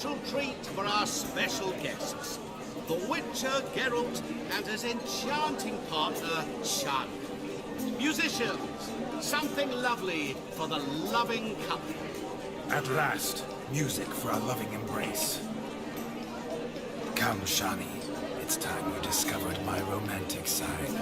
Special treat for our special guests, the Witcher Geralt and his enchanting partner, Shun. Musicians, something lovely for the loving couple. At last, music for a loving embrace. Come, Shani, it's time you discovered my romantic side.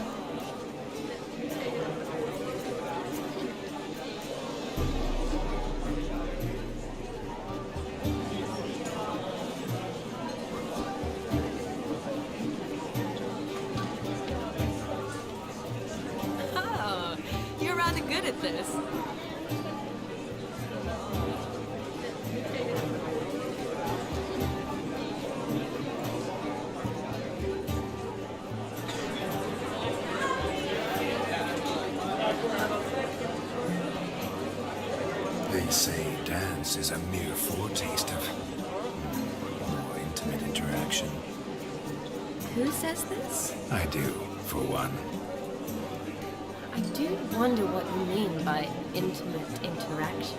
Good at this. They say dance is a mere foretaste of more intimate interaction. Who says this? I do, for one. I do wonder what you mean by intimate interaction.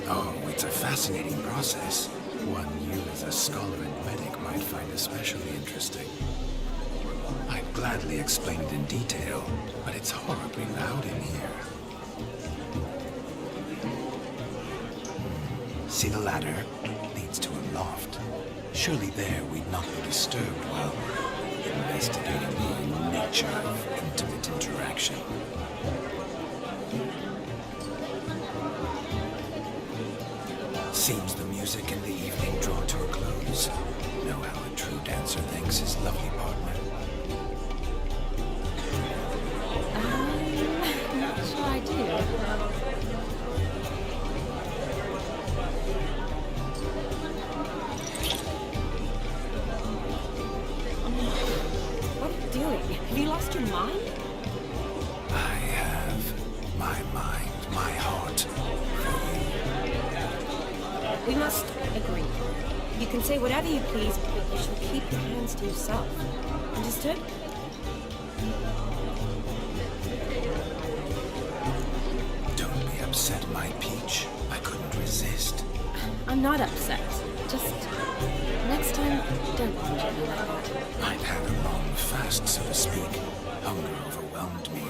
Oh, it's a fascinating process. One you as a scholar and medic might find especially interesting. I'd gladly explain it in detail, but it's horribly loud in here. See the ladder? Leads to a loft. Surely there we'd not be disturbed while investigating the nature of intimate interaction. Seems the music in the evening draw to a close. Know how a true dancer thanks his lovely partner. Not sure I do. What are you doing? Have you lost your mind? I have my mind, my heart for you. We must agree. You can say whatever you please, but you shall keep your hands to yourself. Understood? Don't be upset, my peach. I couldn't resist. I'm not upset. Just next time, don't punch me like that. I'd had a long fast, so to speak. Hunger overwhelmed me.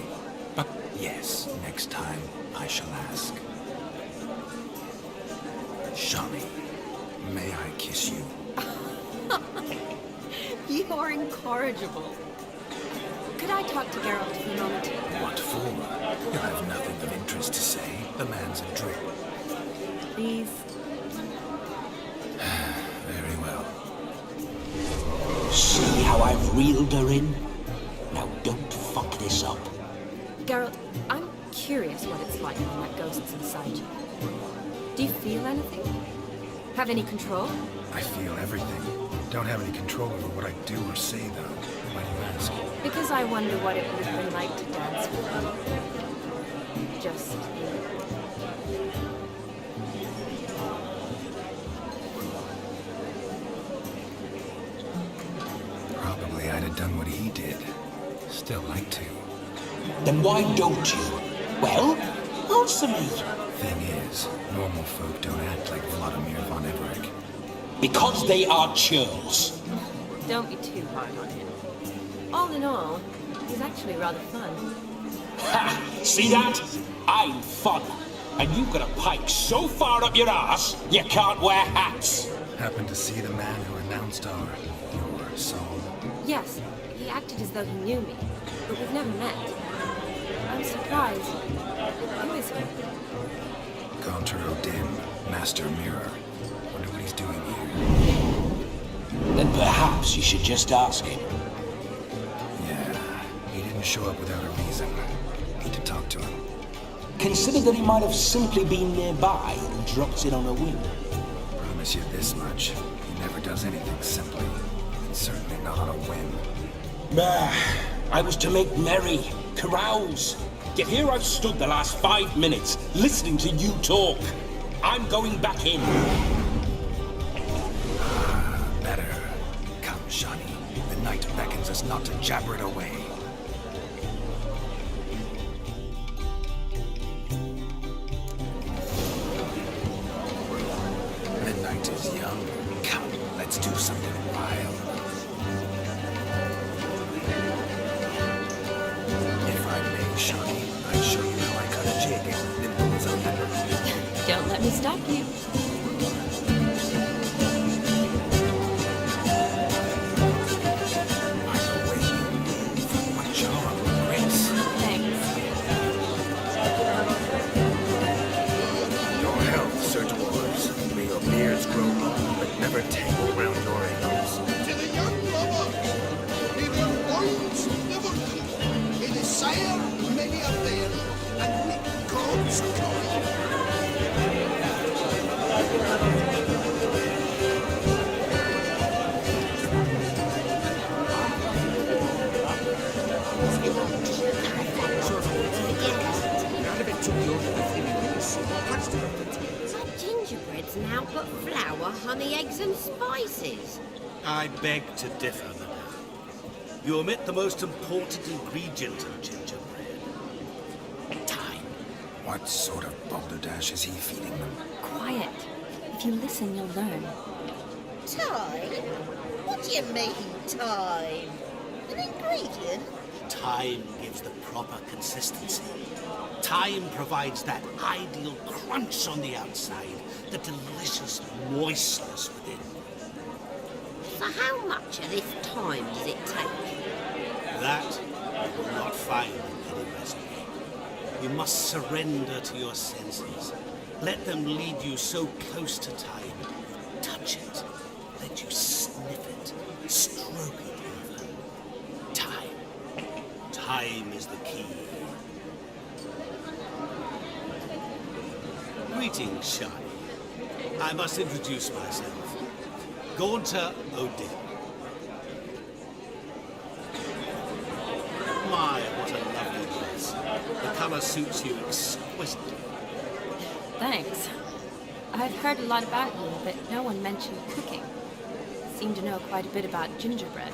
But yes, next time I shall ask. Shani, may I kiss you? You're incorrigible. Could I talk to Geralt for a moment? What for? You'll have nothing of interest to say. The man's adrift. Please. Very well. See how I've reeled her in? Now don't fuck this up. Geralt, I'm curious what it's like when that ghost's inside you. Do you feel anything? Have any control? I feel everything. Don't have any control over what I do or say, though. Why do you ask? Because I wonder what it would have been like to dance with you. Just you. Probably I'd have done what he did. Still like to. Then why don't you? Well, answer me. Thing is, normal folk don't act like Vladimir von Everett. Because they are churls. Don't be too hard on him. All in all, he's actually rather fun. Ha! See that? I'm fun. And you've got a pike so far up your ass, you can't wear hats. Happened to see the man who announced your song. Yes, he acted as though he knew me, but we've never met. I'm surprised. Who is he? Contro Dim, Master Mirror. Wonder what he's doing here. Then perhaps you should just ask him. Yeah, he didn't show up without a reason. Need to talk to him. Consider that he might have simply been nearby and dropped in on a whim. Promise you this much. He never does anything simply. And certainly not on a whim. I was to make merry, carouse. Yet here I've stood the last 5 minutes, listening to you talk. I'm going back in. Better. Come, Shani. The night beckons us not to jabber it away. Midnight is young. Come. Let's do something wild. If I may, Shawnee, I'd show you how I cut a jig as nimble as a leopard. Don't let me stop you. By the way you move, what charm and grace. Thanks. Your health, Sir Dwarves. May your beards grow long, but never tangle round your ankles. To the young lover, may their wounds never heal. May the sire many a bear, and with God's glory. Gingerbread's now but flour, honey, eggs and spices. I beg to differ, madame. You omit the most important ingredient of gingerbread. Time. What sort of balderdash is he feeding them? Quiet. If you listen, you'll learn. Time? What do you mean, time? An ingredient? Time gives the proper consistency. Time provides that ideal crunch on the outside, the delicious moistness within. So how much of this time does it take? That you will not find in any recipe. You must surrender to your senses. Let them lead you so close to time. Touch it. Let you sniff it. Stroke it even. Time. Time is the key. Greetings, Shani. I must introduce myself. Gaunter O'Dill. My, what a lovely dress. The colour suits you exquisitely. Thanks. I've heard a lot about you, but no one mentioned cooking. Seem to know quite a bit about gingerbread.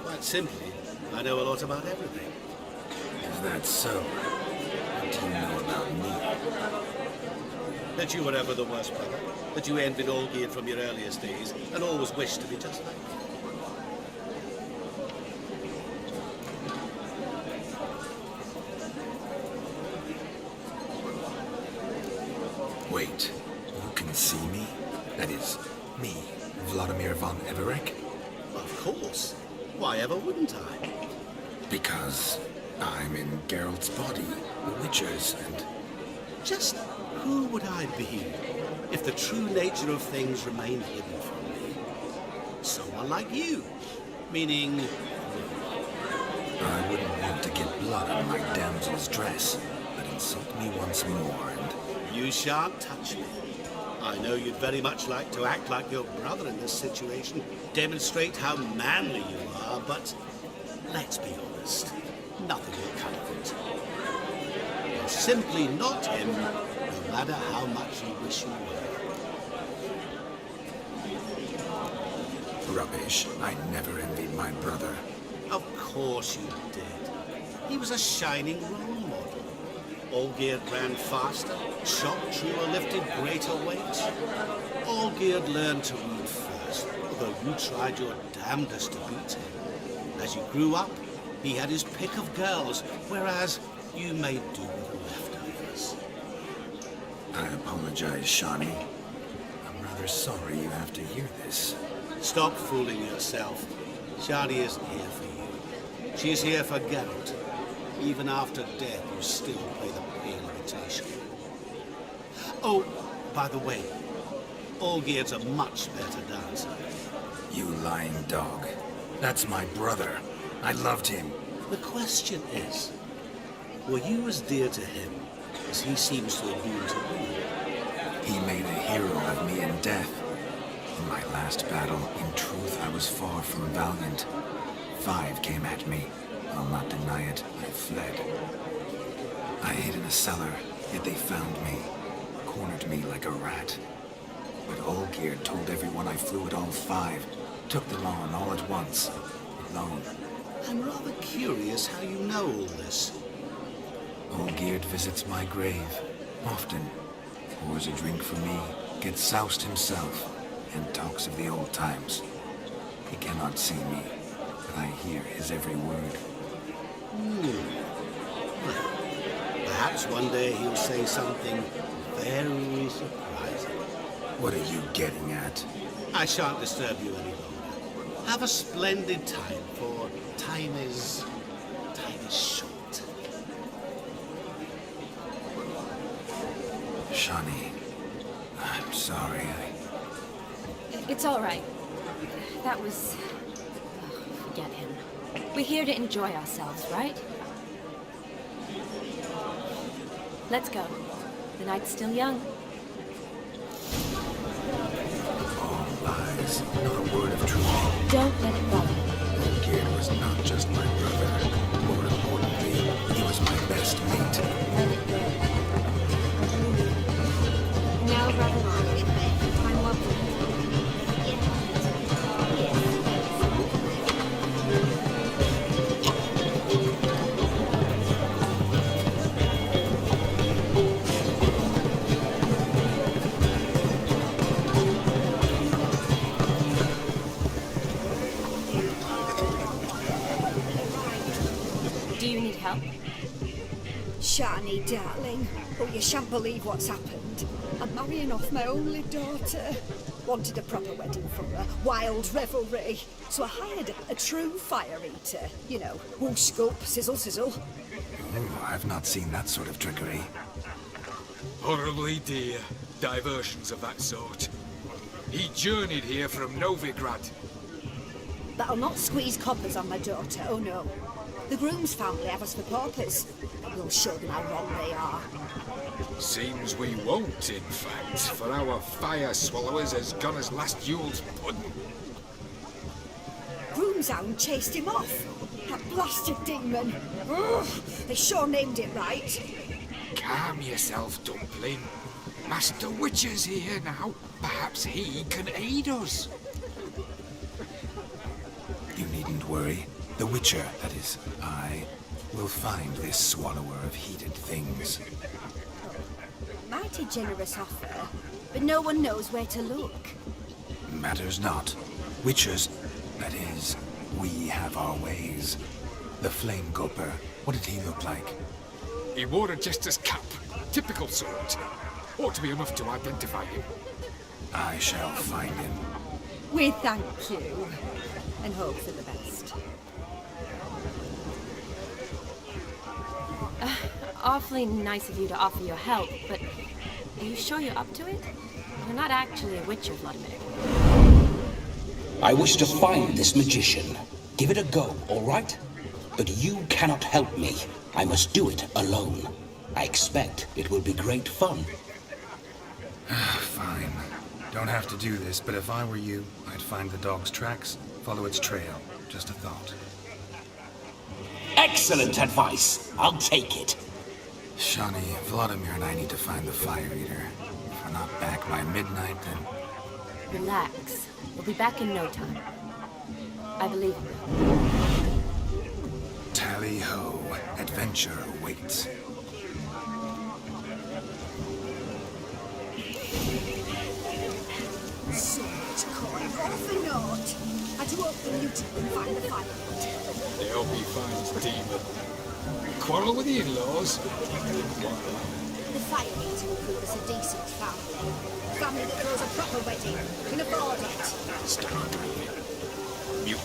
Quite simply, I know a lot about everything. Is that so? What do you know about me? That you were ever the worst brother, that you envied Olgierd from your earliest days, and always wished to be just like him. Wait, you can see me? That is, me, Vladimir von Everek? Of course. Why ever wouldn't I? Because I'm in Geralt's body, the Witcher's, and Just who would I be if the true nature of things remained hidden from me? Someone like you. Meaning, I wouldn't want to get blood on my damsel's dress, but insult me once more, and you shan't touch me. I know you'd very much like to act like your brother in this situation, demonstrate how manly you are, but let's be honest, nothing will come of it. You're simply not him, no matter how much you wish you were. rubbish. I never envied my brother. Of course you did. He was a shining role model. Olgierd ran faster, shot truer, lifted greater weights. Olgierd learned to read first, although you tried your damnedest to beat him. As you grew up, he had his pick of girls, whereas you made do with the leftovers. I apologize, Shawnee. I'm rather sorry you have to hear this. Stop fooling yourself. Shani isn't here for you. She's here for Geralt. Even after death, you still play the pale imitation. Oh, by the way, Olgierd's a much better dancer. You lying dog. That's my brother. I loved him. The question is, were you as dear to him as he seems to have been to you? He made a hero of me in death. In my last battle, in truth, I was far from valiant. 5 came at me. I'll not deny it, I fled. I hid in a cellar, yet they found me, cornered me like a rat. But Olgierd told everyone I flew at all 5, took them on all at once, alone. I'm rather curious how you know all this. Olgierd visits my grave, often. Pours a drink for me, gets soused himself, and talks of the old times. He cannot see me, but I hear his every word. Perhaps one day he'll say something very surprising. What are you getting at? I shan't disturb you any longer. Have a splendid time, for time is short. Shawnee, I'm sorry. It's all right. That was... oh, forget him. We're here to enjoy ourselves, right? Let's go. The night's still young. All lies, not a word of truth. Don't let it bother you. Geard was not just my brother. More importantly, he was my best mate. Let it go. Now, brother, I'm welcome. Do you need help? Shani, darling. Oh, you shan't believe what's happened. I'm marrying off my only daughter. Wanted a proper wedding for her, wild revelry. So I hired a true fire eater. You know, whoosh, scoop, sizzle, sizzle. Oh, I've not seen that sort of trickery. Horribly dear diversions of that sort. He journeyed here from Novigrad. But I'll not squeeze coppers on my daughter, oh no. The groom's family have us for paupers. But we'll show them how wrong they are. Seems we won't, in fact, for our fire swallowers has gone as last Yule's pudding. Groom's hound chased him off. That blasted demon. Ugh, they sure named it right. Calm yourself, Dumpling. Master Witcher's here now. Perhaps he can aid us. You needn't worry. The Witcher, that is, I, will find this swallower of heated things. Mighty generous offer, but no one knows where to look. Matters not. Witchers, that is, we have our ways. The Flame Goper, what did he look like? He wore a jester's cap. Typical sort. Ought to be enough to identify him. I shall find him. We thank you, and hope for the best. Awfully nice of you to offer your help, but are you sure you're up to it? You're not actually a witcher, Vladimir. I wish to find this magician. Give it a go, all right? But you cannot help me. I must do it alone. I expect it will be great fun. Fine. Don't have to do this, but if I were you, I'd find the dog's tracks, follow its trail. Just a thought. Excellent advice. I'll take it. Shawnee, Vladimir and I need to find the fire eater. If we're not back by midnight, then... Relax. We'll be back in no time. I believe you. Tally-ho. Adventure awaits. So much coin, all for naught. I do hope the mutant can find the fire. They'll be fine, demon. Quarrel with the in-laws? The fire eater will prove us a decent family. Family that throws a proper wedding, can afford it. Start. Mute.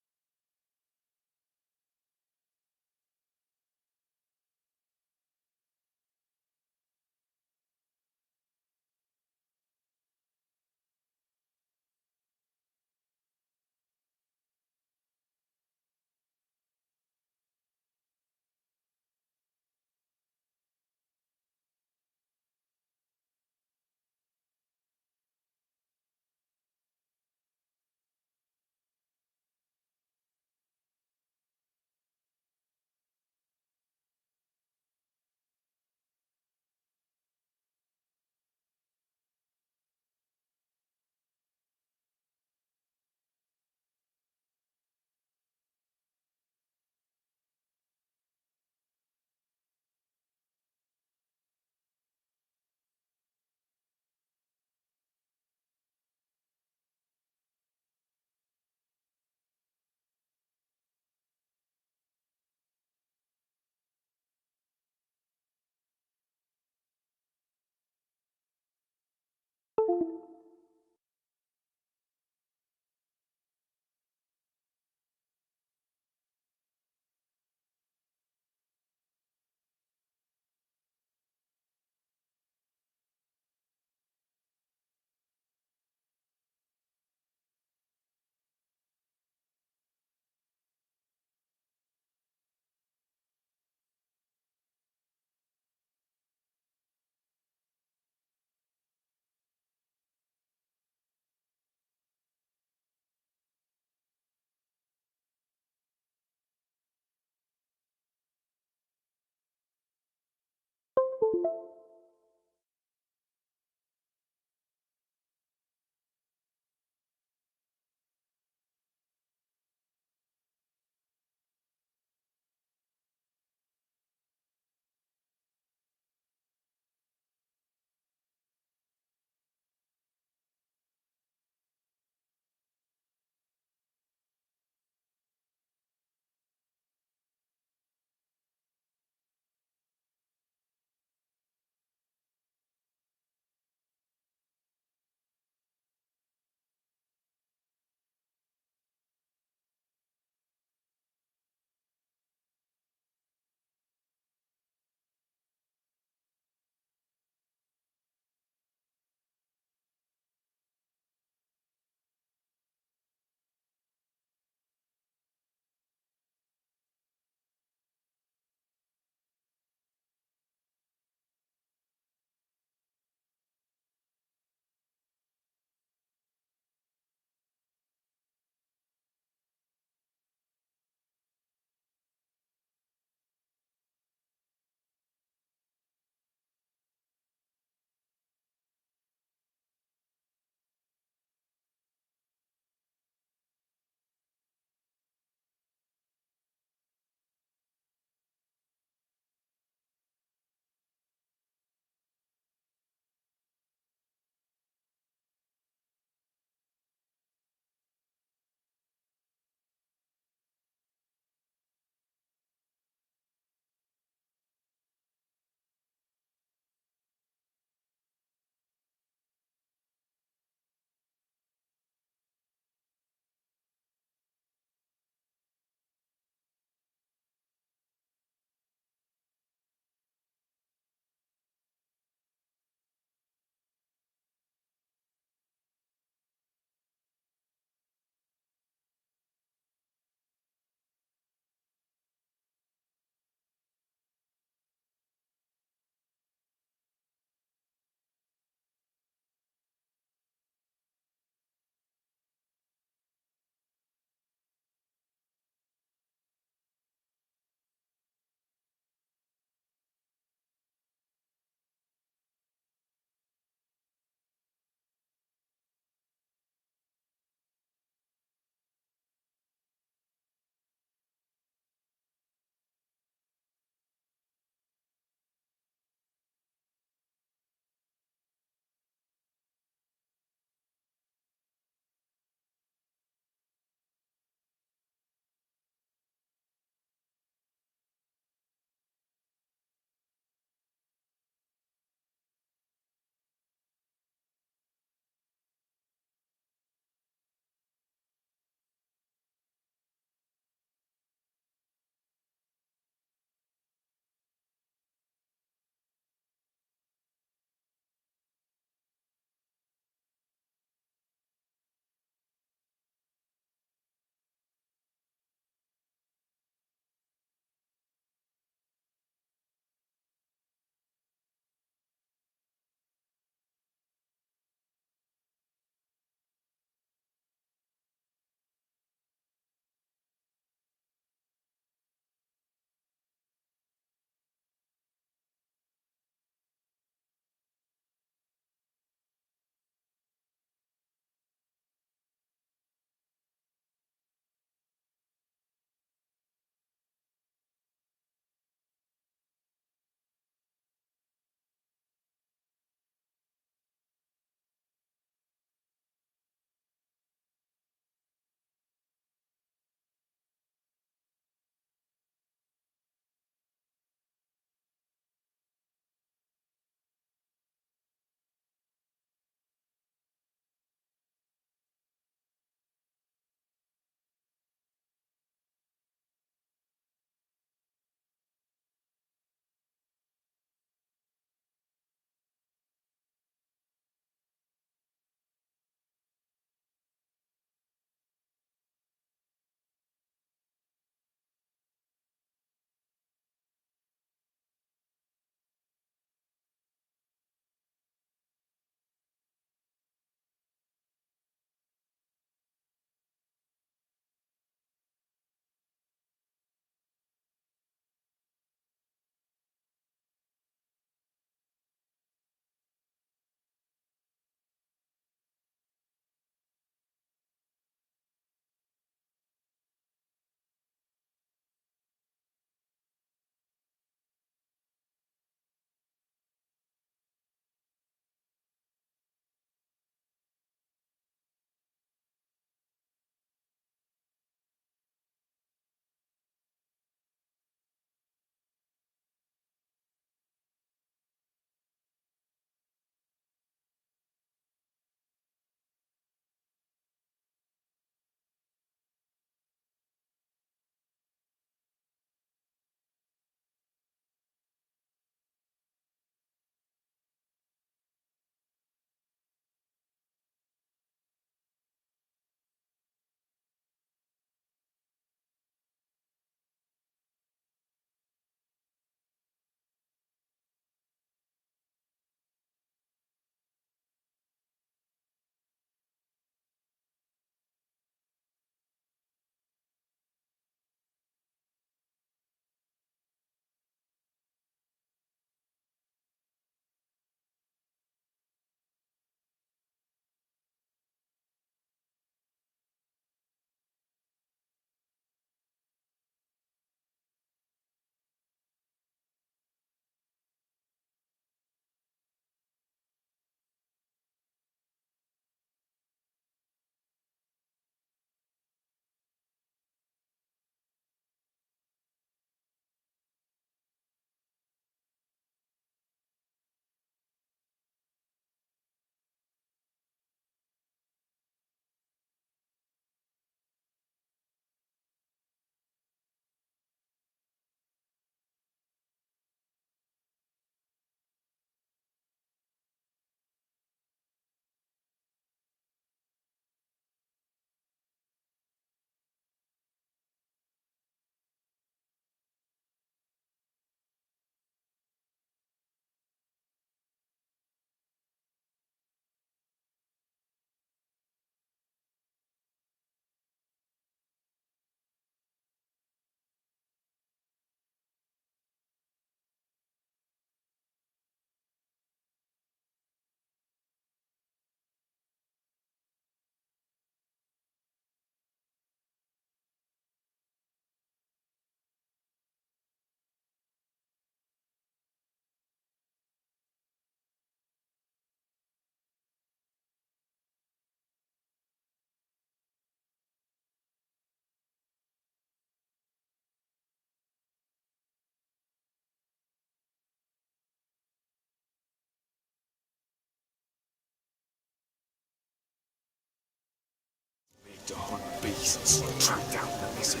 beasts. Track down the missing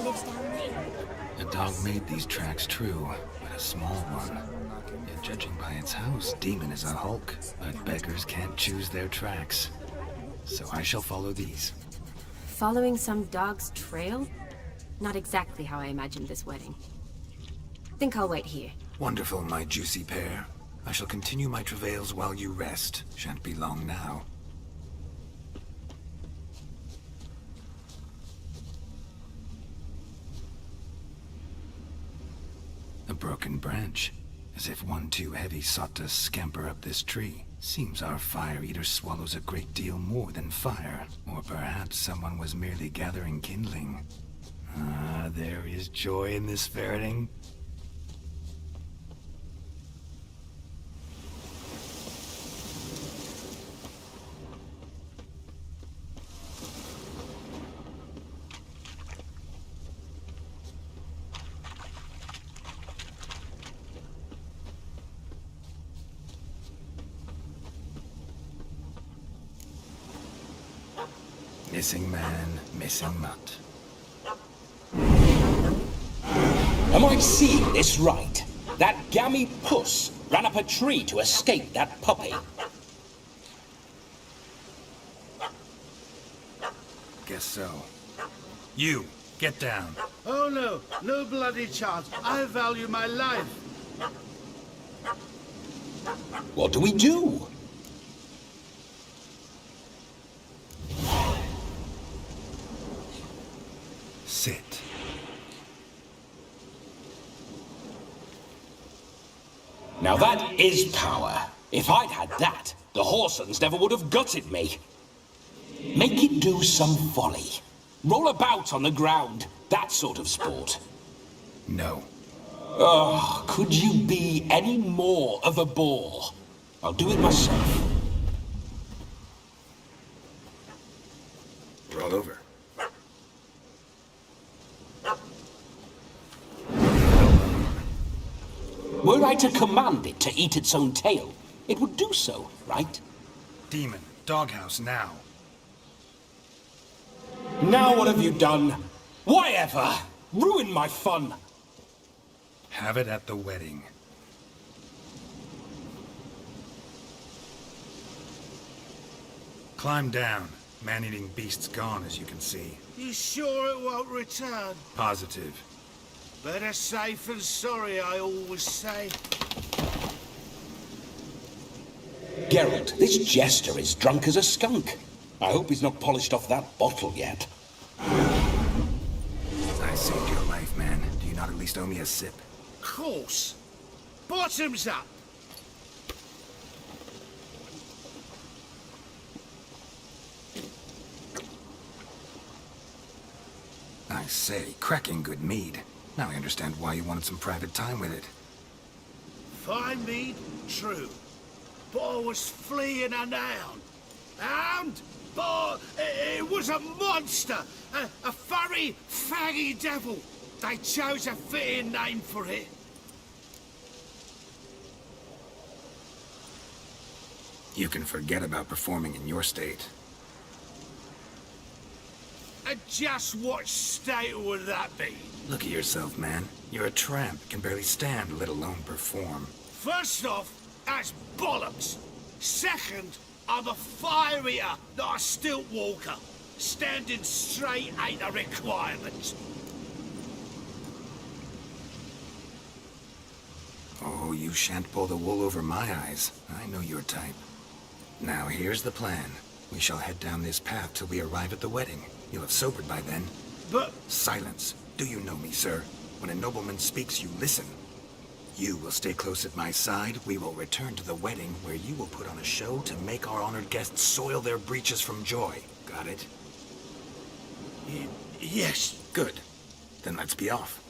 Lives down there. A dog made these tracks true, but a small one. Yet judging by its house, Demon is a hulk. But beggars can't choose their tracks. So I shall follow these. Following some dog's trail? Not exactly how I imagined this wedding. Think I'll wait here. Wonderful, my juicy pair. I shall continue my travails while you rest. Shan't be long now. A broken branch, as if one too heavy sought to scamper up this tree. Seems our fire eater swallows a great deal more than fire. Or perhaps someone was merely gathering kindling. Ah, there is joy in this ferreting. Missing man, missing mutt. Am I seeing this right? That gammy puss ran up a tree to escape that puppy. Guess so. You, get down. Oh no, no bloody chance. I value my life. What do we do? Sit. Now that is power. If I'd had that, the Horsons never would have gutted me. Make it do some folly. Roll about on the ground. That sort of sport. No. Oh, could you be any more of a bore? I'll do it myself. Roll over. Were I to command it to eat its own tail, it would do so, right? Demon, doghouse now. Now what have you done? Why ever? Ruin my fun. Have it at the wedding. Climb down. Man-eating beast's gone, as you can see. You sure it won't return? Positive. Better safe than sorry, I always say. Geralt, this jester is drunk as a skunk. I hope he's not polished off that bottle yet. I saved your life, man. Do you not at least owe me a sip? Course. Bottoms up. I say, cracking good mead. Now I understand why you wanted some private time with it. Fine mead, true. But I was fleeing an hound. Hound? But it was a monster. A furry, faggy devil. They chose a fitting name for it. You can forget about performing in your state. And just what state would that be? Look at yourself, man. You're a tramp, can barely stand, let alone perform. First off, that's bollocks. Second, I'm a fire eater, not a stilt walker. Standing straight ain't a requirement. Oh, you shan't pull the wool over my eyes. I know your type. Now, here's the plan. We shall head down this path till we arrive at the wedding. You'll have sobered by then. But... Silence. Do you know me, sir? When a nobleman speaks, you listen. You will stay close at my side. We will return to the wedding, where you will put on a show to make our honored guests soil their breeches from joy. Got it? yes. Good. Then let's be off.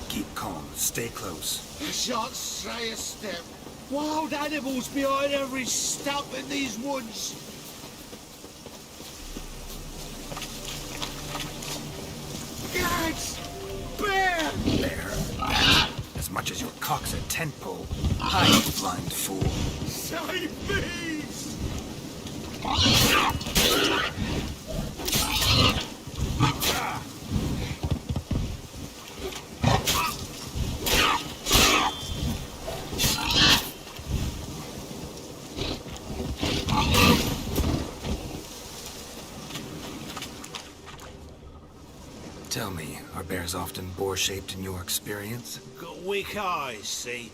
Keep calm. Stay close. I shan't stray a step. Wild animals behind every stump in these woods. Gags! Bear! There. As much as your cock's a tent pole. Hide, blind fool. Save me! Tell me, are bears often boar-shaped in your experience? Got weak eyes, see?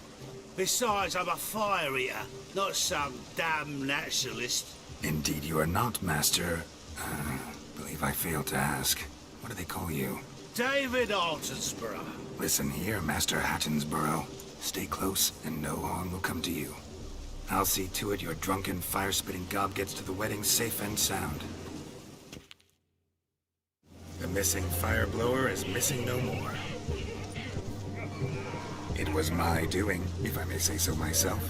Besides, I'm a fire eater, not some damn naturalist. Indeed you are not, Master. Believe I failed to ask. What do they call you? David Altonsborough. Listen here, Master Hattonsborough. Stay close, and no harm will come to you. I'll see to it your drunken, fire-spitting gob gets to the wedding safe and sound. The missing fire blower is missing no more. It was my doing, if I may say so myself.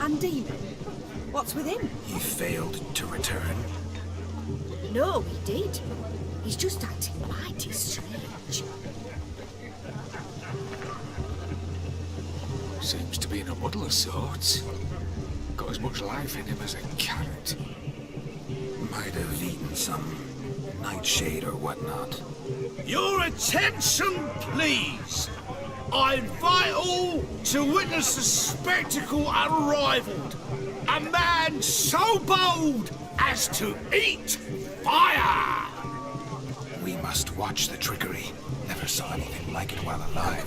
And Demon? What's with him? He failed to return. No, he did. He's just acting mighty strange. Seems to be in a muddle of sorts. Got as much life in him as a carrot. Might have eaten some nightshade or whatnot. Your attention, please! I invite all to witness the spectacle unrivaled. A man so bold as to eat fire! We must watch the trickery. Never saw anything like it while alive.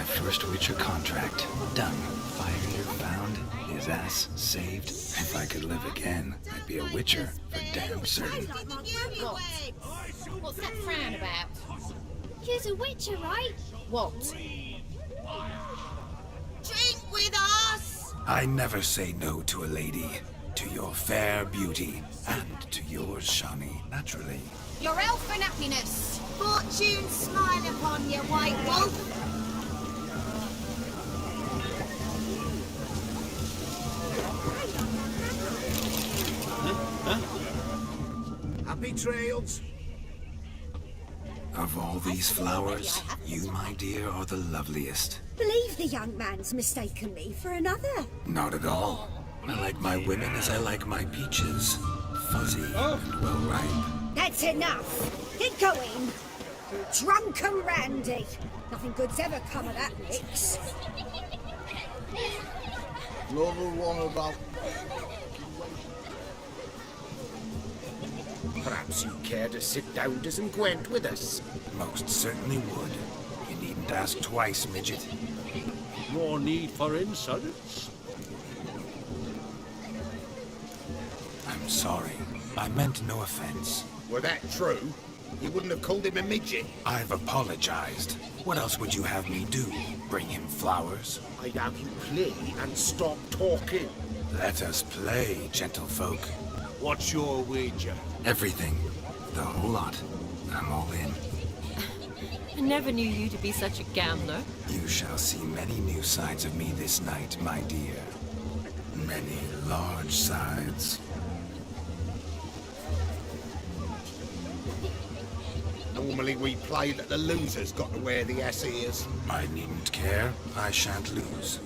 First Witcher contract. Done. Fire found. His ass saved. If I could live again, I'd be a Witcher for damn certain. What's that frown about? You're a Witcher, right? What? Drink with us! I never say no to a lady. To your fair beauty. And to yours, Shawnee, naturally. Your elfin happiness. Fortune smile upon you, white wolf. Happy trails. Of all these flowers, you, my dear, are the loveliest. Believe the young man's mistaken me for another. Not at all. I like my women as I like my peaches. Fuzzy and well ripe. That's enough. Get going. Drunken Randy. Nothing good's ever come of that mix. Another one about... Perhaps you care to sit down to some Gwent with us? Most certainly would. You needn't ask twice, midget. More need for insolence? I'm sorry. I meant no offense. Were that true, you wouldn't have called him a midget. I've apologized. What else would you have me do? Bring him flowers? I'd have you play and stop talking. Let us play, gentlefolk. What's your wager? Everything. The whole lot. I'm all in. I never knew you to be such a gambler. You shall see many new sides of me this night, my dear. Many large sides. Normally we play that the loser's got to wear the ass ears. I needn't care. I shan't lose.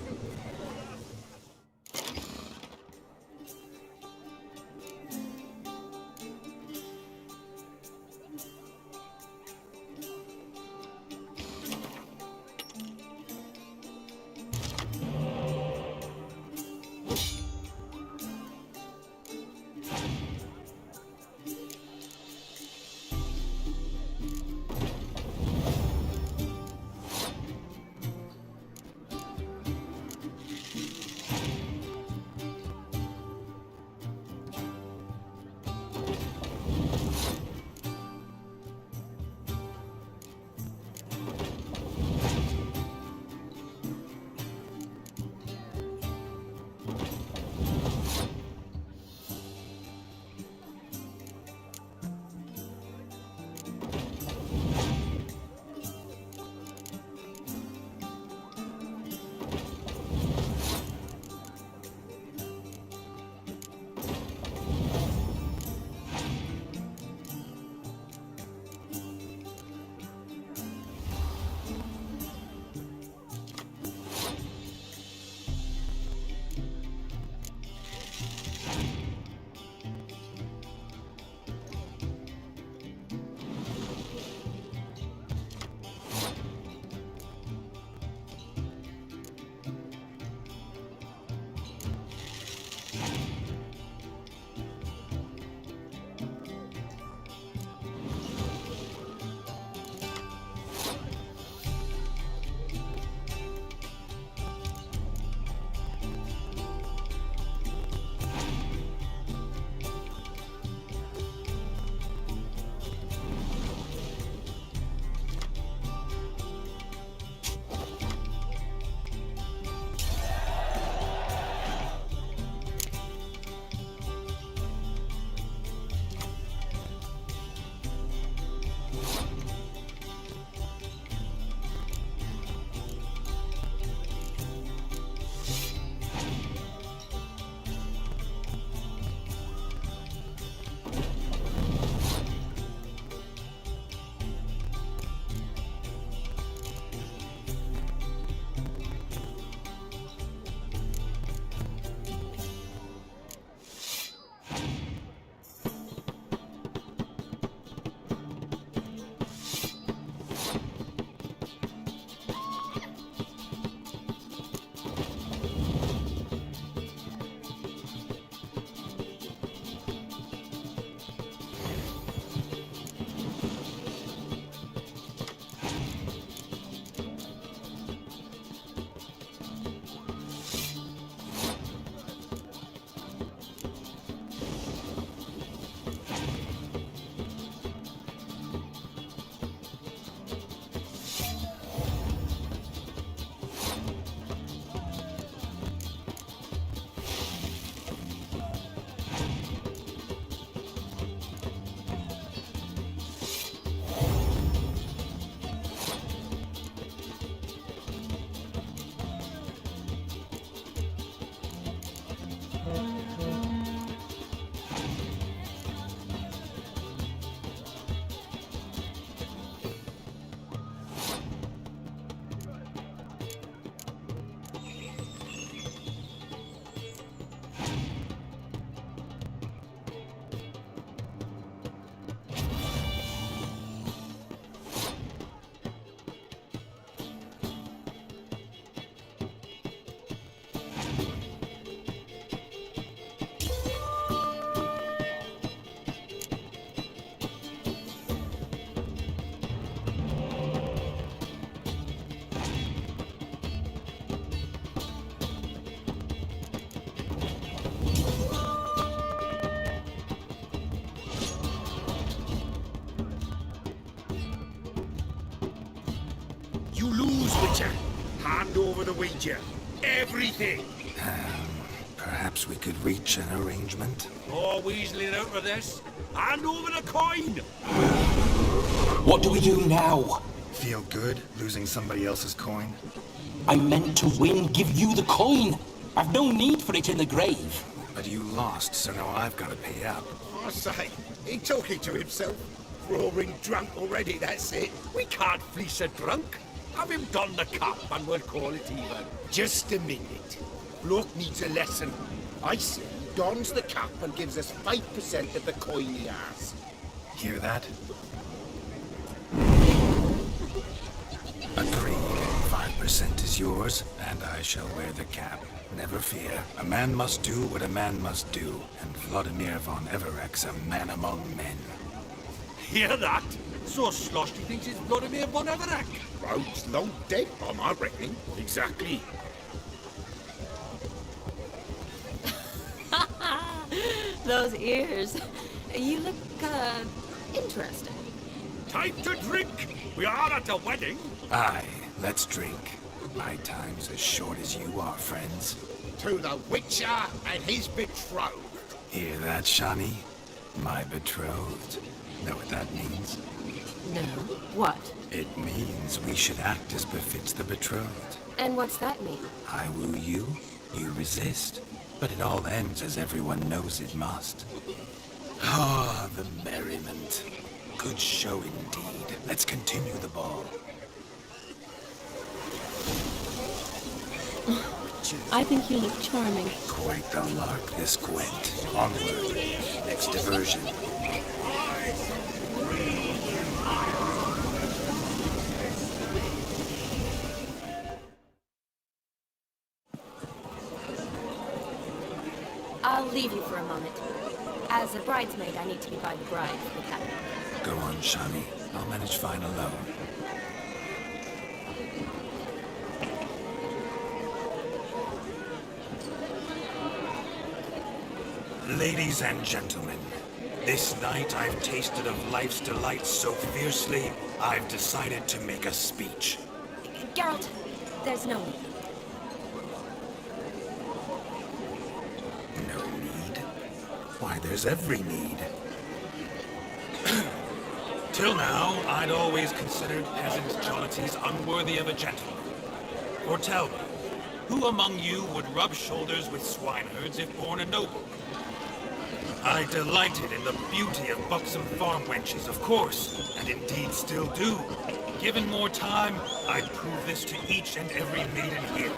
Hand over the wager. Everything. Perhaps we could reach an arrangement. Oh, weaseling out of this. Hand over the coin. What do we do now? Feel good losing somebody else's coin? I meant to win, give you the coin. I've no need for it in the grave. But you lost, so now I've got to pay up. I say, he talking to himself. Roaring drunk already, that's it. We can't fleece a drunk. Have him don the cup and we'll call it even. Just a minute. Bloke needs a lesson. I say, dons the cup and gives us 5% of the coin he has. Hear that? Agreed. 5% is yours, and I shall wear the cap. Never fear. A man must do what a man must do, and Vladimir von Evereck's a man among men. Hear that? So Sloshy thinks it's Vladimir von Evereck. Rogue's long dead, Bomb, I reckon. Exactly. Those ears. You look, interesting. Time to drink. We are at a wedding. Aye, let's drink. My time's as short as you are, friends. To the Witcher and his betrothed. Hear that, Shani? My betrothed. Know what that means? No. What? It means we should act as befits the betrothed. And what's that mean? I woo you, you resist. But it all ends as everyone knows it must. Ah, the merriment. Good show indeed. Let's continue the ball. I think you look charming. Quite the lark, this Gwent. Onward. Next diversion. I'll leave you for a moment. As a bridesmaid, I need to be by the bride for the captain. Go on, Shani. I'll manage fine alone. Ladies and gentlemen, this night I've tasted of life's delights so fiercely, I've decided to make a speech. Geralt, there's no need. No need? Why, there's every need. Till now, I'd always considered peasant jollities unworthy of a gentleman. For tell me, who among you would rub shoulders with swineherds if born a noble? I delighted in the beauty of buxom farm wenches, of course, and indeed still do. Given more time, I'd prove this to each and every maiden here.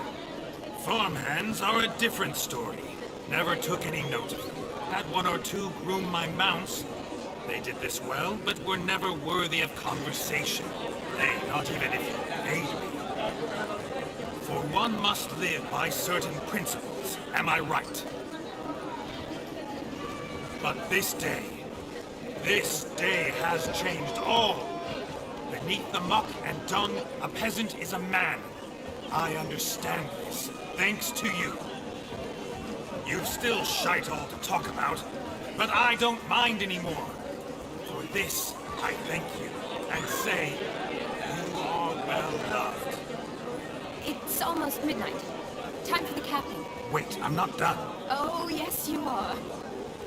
Farmhands are a different story. Never took any note of them. Had one or two groom my mounts. They did this well, but were never worthy of conversation. Nay, not even if you paid me. For one must live by certain principles, am I right? But this day has changed all. Beneath the muck and dung, a peasant is a man. I understand this, thanks to you. You've still shite all to talk about, but I don't mind anymore. For this, I thank you, and say, you are well loved. It's almost midnight. Time for the capping. Wait, I'm not done. Oh, yes, you are.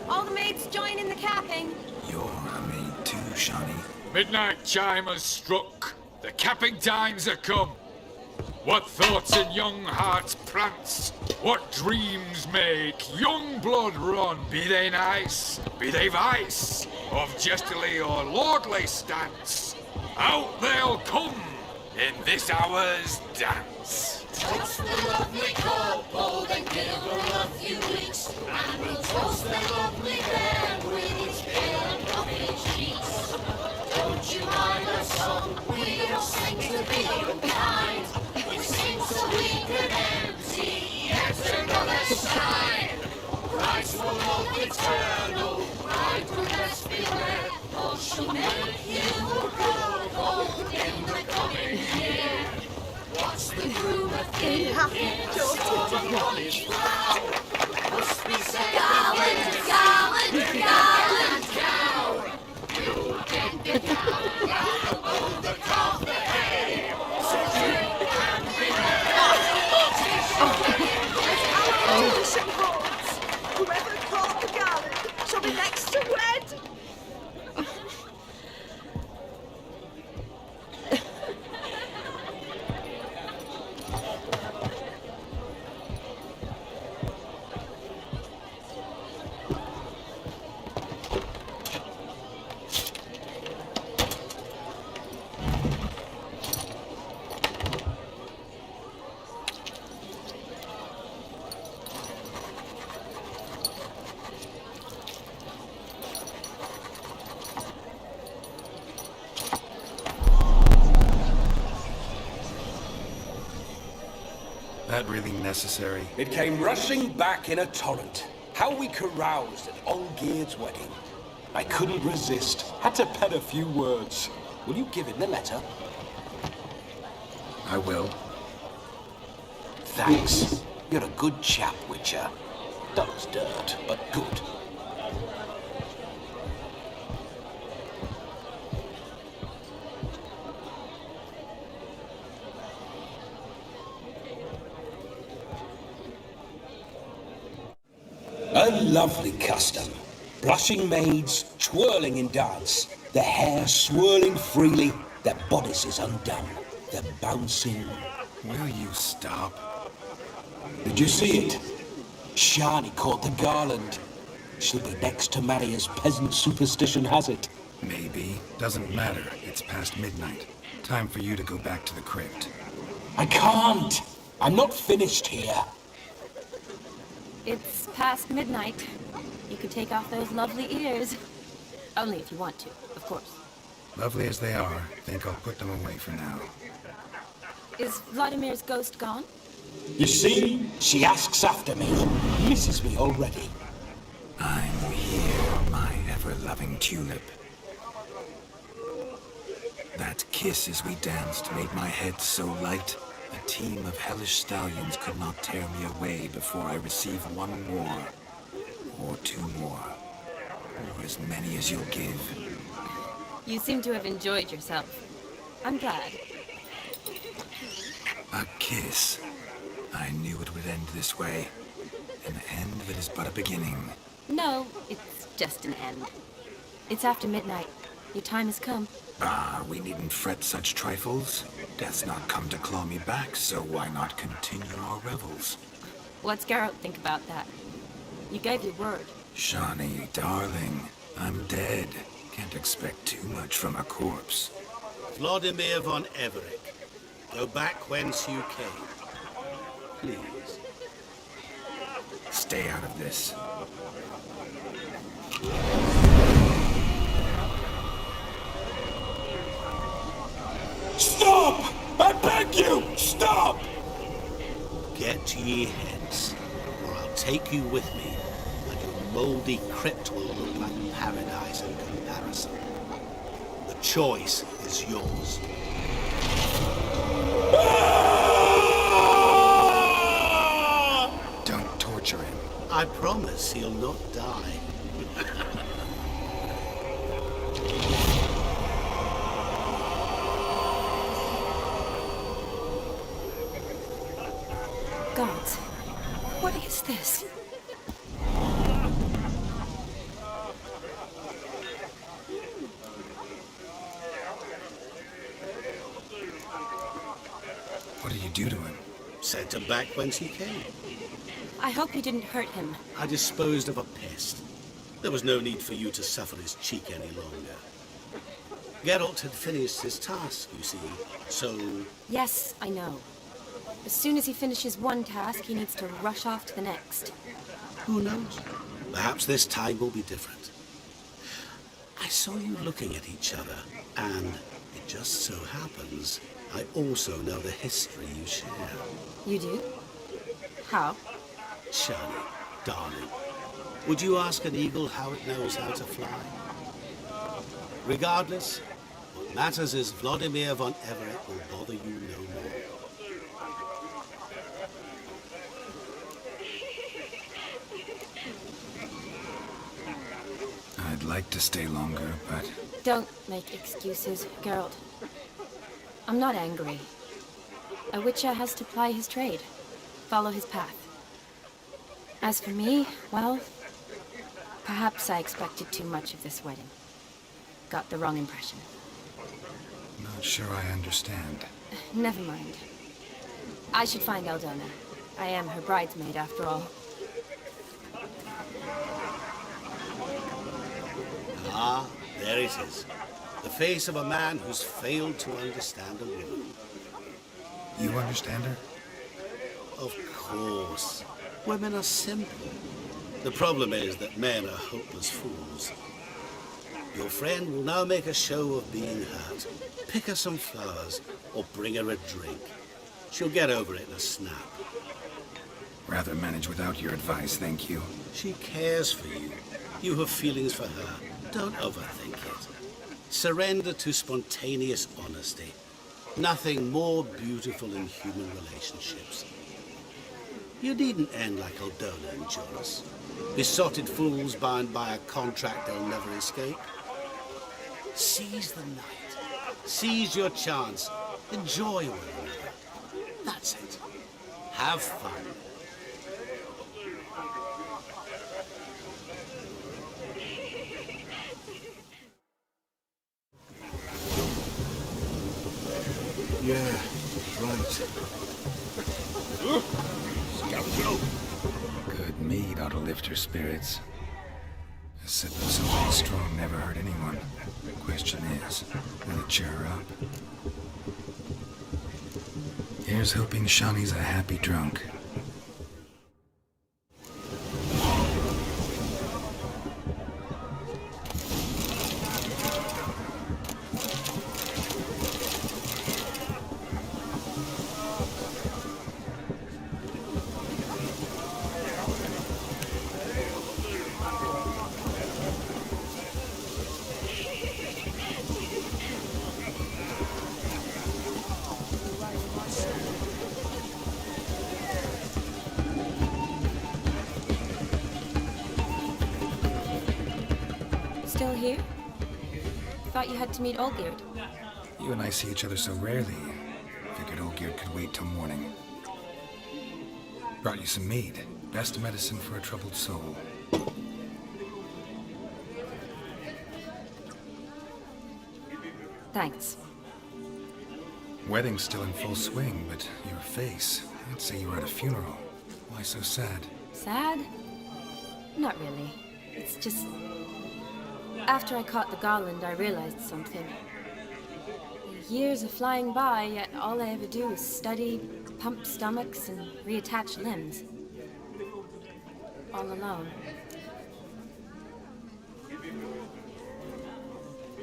All the maids join in the capping. You're a maid too, Shani. Midnight chime has struck. The capping times are come. What thoughts in young hearts prance? What dreams make young blood run? Be they nice, be they vice, of jestily or lordly stance, out they'll come in this hour's dance. Toast the lovely kobold and give her a few weeks, and we'll toast the lovely bear with its pale and puffy cheeks. Don't you mind our song? We don't sing to be unkind. We sing so we can empty yet another side. Brides will love eternal, bride will best beware, or she'll make you a kobold in the coming year. What's the groom a thinking? For the Polish vow must be said. Gallant cow. You can get down above the calf the hay. So drink and be merry. That really necessary? It came rushing back in a torrent. How we caroused at Olgierd's wedding. I couldn't resist. Had to pen a few words. Will you give him the letter? I will. Thanks. You're a good chap, Witcher. Dull's dirt, but good. A lovely custom. Blushing maids, twirling in dance, their hair swirling freely, their bodices undone, their bouncing... Will you stop? Did you see it? Shani caught the garland. She'll be next to marry as peasant superstition has it. Maybe. Doesn't matter. It's past midnight. Time for you to go back to the crypt. I can't! I'm not finished here. It's past midnight. You could take off those lovely ears. Only if you want to, of course. Lovely as they are, think I'll put them away for now. Is Vladimir's ghost gone? You see? She asks after me. Misses me already. I'm here, my ever-loving tulip. That kiss as we danced made my head so light. A team of hellish stallions could not tear me away before I receive one more. Or two more. Or as many as you'll give. You seem to have enjoyed yourself. I'm glad. A kiss. I knew it would end this way. An end that is but a beginning. No, it's just an end. It's after midnight. Your time has come. Ah, we needn't fret such trifles. Death's not come to claw me back, so why not continue our revels? What's Geralt think about that? You gave your word. Shani, darling, I'm dead. Can't expect too much from a corpse. Vladimir von Everett, go back whence you came. Please. Stay out of this. Stop! I beg you! Stop! Get ye hence, or I'll take you with me, and your mouldy crypt will look like paradise in comparison. The choice is yours. Don't torture him. I promise he'll not die. Gods, what is this? What did you do to him? Sent him back whence he came. I hope you didn't hurt him. I disposed of a pest. There was no need for you to suffer his cheek any longer. Geralt had finished his task, you see, so... Yes, I know. As soon as he finishes one task, he needs to rush off to the next. Who knows? Perhaps this time will be different. I saw you looking at each other, and it just so happens I also know the history you share. You do? How? Shani, darling, would you ask an eagle how it knows how to fly? Regardless, what matters is Vladimir von Everett will bother you no more. I'd like to stay longer, but... Don't make excuses, Geralt. I'm not angry. A witcher has to ply his trade, follow his path. As for me, well, perhaps I expected too much of this wedding. Got the wrong impression. Not sure I understand. Never mind. I should find Eldona. I am her bridesmaid, after all. Ah, there it is. The face of a man who's failed to understand a woman. You understand her? Of course. Women are simple. The problem is that men are hopeless fools. Your friend will now make a show of being hurt. Pick her some flowers or bring her a drink. She'll get over it in a snap. Rather manage without your advice, thank you. She cares for you. You have feelings for her. Don't overthink it. Surrender to spontaneous honesty. Nothing more beautiful in human relationships. You needn't end like Aldona and Jonas. Besotted fools bound by a contract they'll never escape. Seize the night. Seize your chance. Enjoy one another. That's it. Have fun. Yeah, right. Scoundrel! Good mead ought to lift her spirits. A sip of something strong never hurt anyone. The question is, will it cheer her up? Here's hoping Shawnee's a happy drunk. Still here? Thought you had to meet Olgierd. You and I see each other so rarely. Figured Olgierd could wait till morning. Brought you some mead. Best medicine for a troubled soul. Thanks. Wedding's still in full swing, but your face, I'd say you were at a funeral. Why so sad? Sad? Not really. It's just... After I caught the garland, I realized something. The years are flying by, yet all I ever do is study, pump stomachs, and reattach limbs. All alone.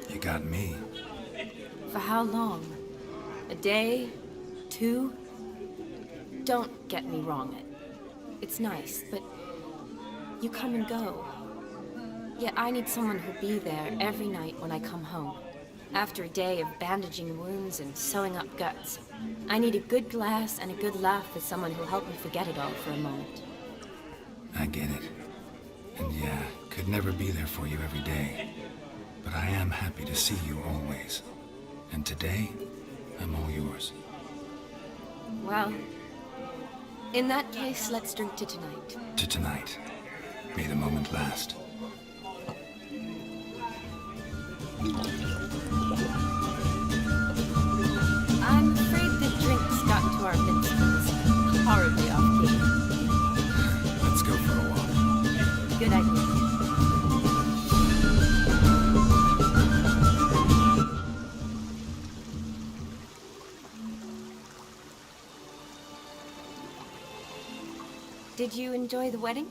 You got me. For how long? A day? 2? Don't get me wrong. It's nice, but you come and go. Yet I need someone who'll be there every night when I come home. After a day of bandaging wounds and sewing up guts, I need a good glass and a good laugh with someone who'll help me forget it all for a moment. I get it. And yeah, could never be there for you every day. But I am happy to see you always. And today, I'm all yours. Well, in that case, let's drink to tonight. To tonight. May the moment last. I'm afraid the drinks got to our minstrels. Horribly off-key. Let's go for a walk. Good idea. Did you enjoy the wedding?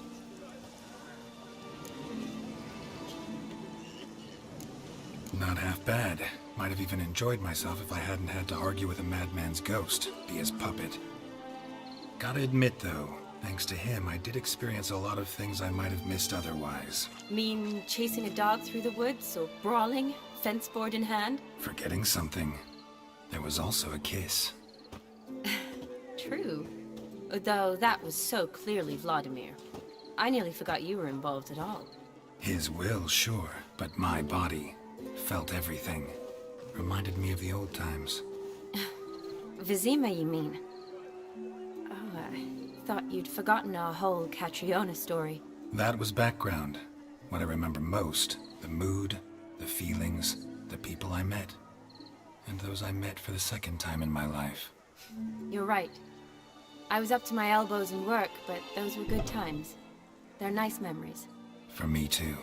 Not half bad. Might have even enjoyed myself if I hadn't had to argue with a madman's ghost, be his puppet. Gotta admit, though, thanks to him, I did experience a lot of things I might have missed otherwise. Mean chasing a dog through the woods, or brawling, fence board in hand? Forgetting something. There was also a kiss. True. Though that was so clearly Vladimir. I nearly forgot you were involved at all. His will, sure, but my body felt everything. Reminded me of the old times. Vizima, you mean? Oh, I thought you'd forgotten our whole Catriona story. That was background. What I remember most, the mood, the feelings, the people I met. And those I met for the second time in my life. You're right. I was up to my elbows in work, but those were good times. They're nice memories. For me too.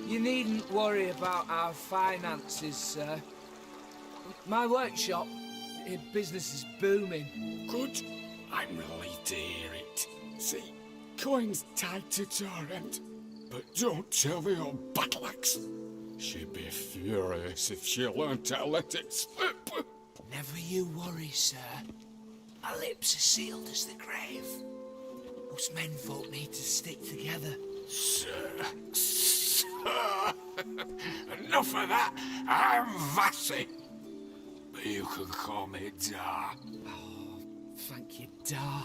You needn't worry about our finances, sir. My workshop, business is booming. Good. I'm relieved to hear it. See, coin's tied to Torrent. But don't tell the old battle axe. She'd be furious if she learned to let it slip. Never you worry, sir. My lips are sealed as the grave. Us menfolk need to stick together. Sir. Enough of that. I'm Vassy. But you can call me Dar. Oh, thank you, Dar.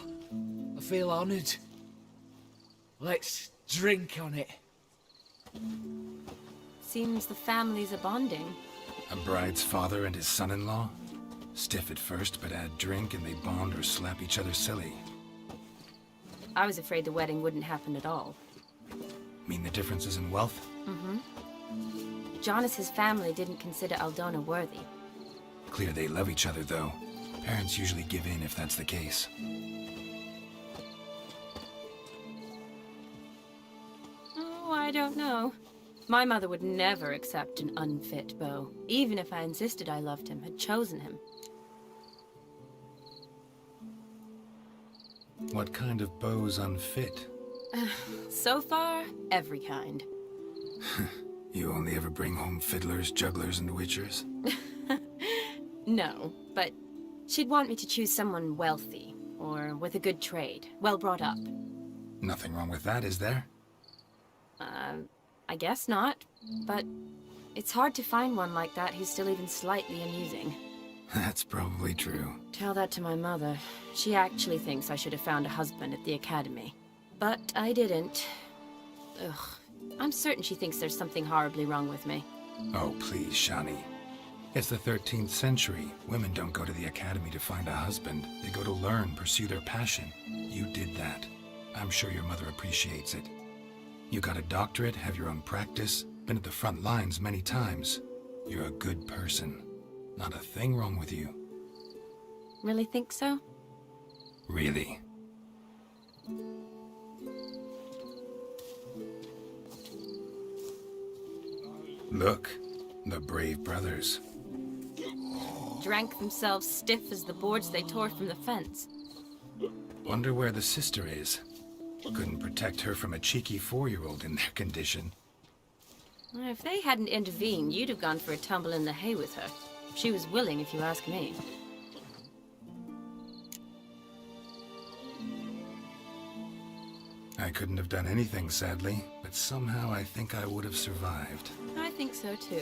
I feel honoured. Let's drink on it. Seems the families are bonding. A bride's father and his son-in-law? Stiff at first, but add drink and they bond or slap each other silly. I was afraid the wedding wouldn't happen at all. Mean the differences in wealth? Mm-hmm. Jonas's family didn't consider Aldona worthy. Clear they love each other, though. Parents usually give in if that's the case. Oh, I don't know. My mother would never accept an unfit beau, even if I insisted I loved him, had chosen him. What kind of beau's unfit? So far, every kind. You only ever bring home fiddlers, jugglers, and witchers? No, but she'd want me to choose someone wealthy, or with a good trade, well brought up. Nothing wrong with that, is there? I guess not, but it's hard to find one like that who's still even slightly amusing. That's probably true. Tell that to my mother. She actually thinks I should have found a husband at the academy. But I didn't. Ugh. I'm certain she thinks there's something horribly wrong with me. Oh, please, Shani. It's the 13th century. Women don't go to the academy to find a husband. They go to learn, pursue their passion. You did that. I'm sure your mother appreciates it. You got a doctorate, have your own practice, been at the front lines many times. You're a good person. Not a thing wrong with you. Really think so? Really. Look, the brave brothers. Drank themselves stiff as the boards they tore from the fence. Wonder where the sister is. Couldn't protect her from a cheeky 4-year-old in their condition. If they hadn't intervened, you'd have gone for a tumble in the hay with her. She was willing, if you ask me. I couldn't have done anything, sadly, but somehow I think I would have survived. I think so, too.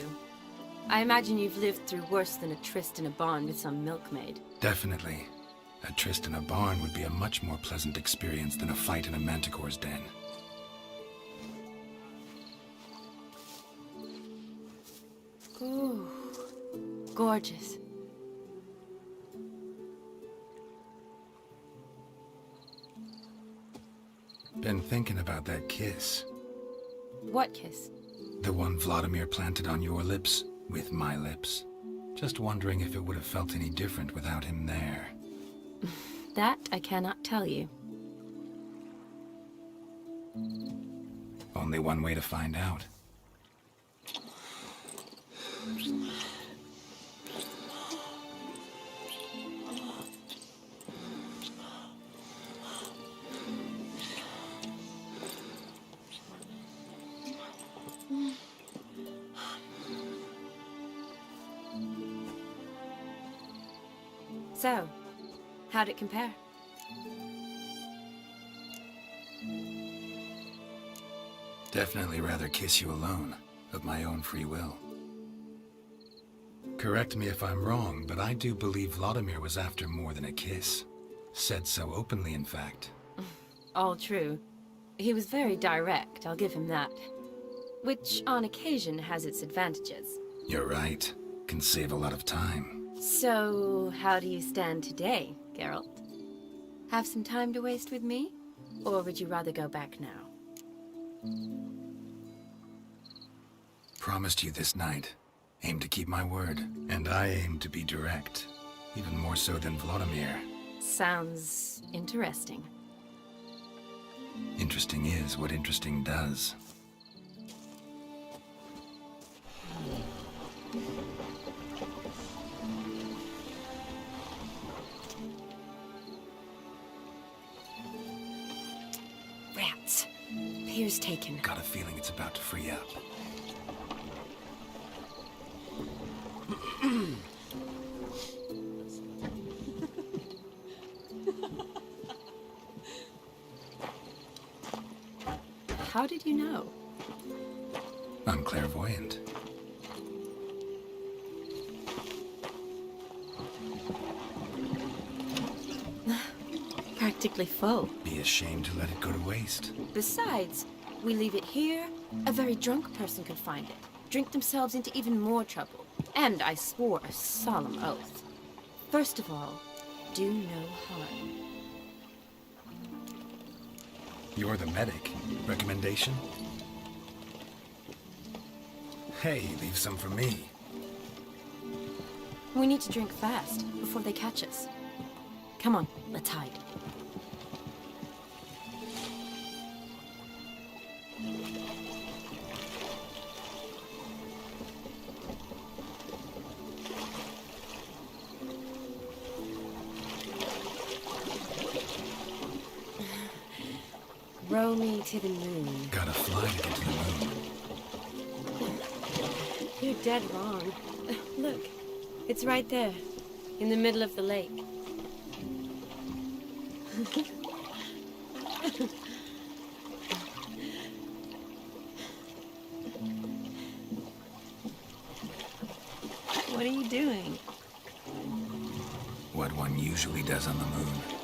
I imagine you've lived through worse than a tryst in a barn with some milkmaid. Definitely. A tryst in a barn would be a much more pleasant experience than a fight in a manticore's den. Ooh, gorgeous. Been thinking about that kiss. What kiss? The one Vladimir planted on your lips, with my lips. Just wondering if it would have felt any different without him there. That I cannot tell you. Only one way to find out. So, how'd it compare? Definitely rather kiss you alone, of my own free will. Correct me if I'm wrong, but I do believe Vladimir was after more than a kiss. Said so openly, in fact. All true. He was very direct, I'll give him that. Which, on occasion, has its advantages. You're right. Can save a lot of time. So, how do you stand today, Geralt? Have some time to waste with me? Or would you rather go back now? Promised you this night. Aim to keep my word. And I aim to be direct. Even more so than Vladimir. Sounds interesting. Interesting is what interesting does. Rats. Appears is taken. Got a feeling it's about to free up. How did you know? I'm clairvoyant. Practically full. Be ashamed to let it go to waste. Besides, we leave it here, a very drunk person could find it, drink themselves into even more trouble. And I swore a solemn oath. First of all, do no harm. You're the medic. Recommendation? Hey, leave some for me. We need to drink fast, before they catch us. Come on, let's hide. Row me to the moon. Gotta fly to get to the moon. You're dead wrong. Look, it's right there, in the middle of the lake. What are you doing? What one usually does on the moon.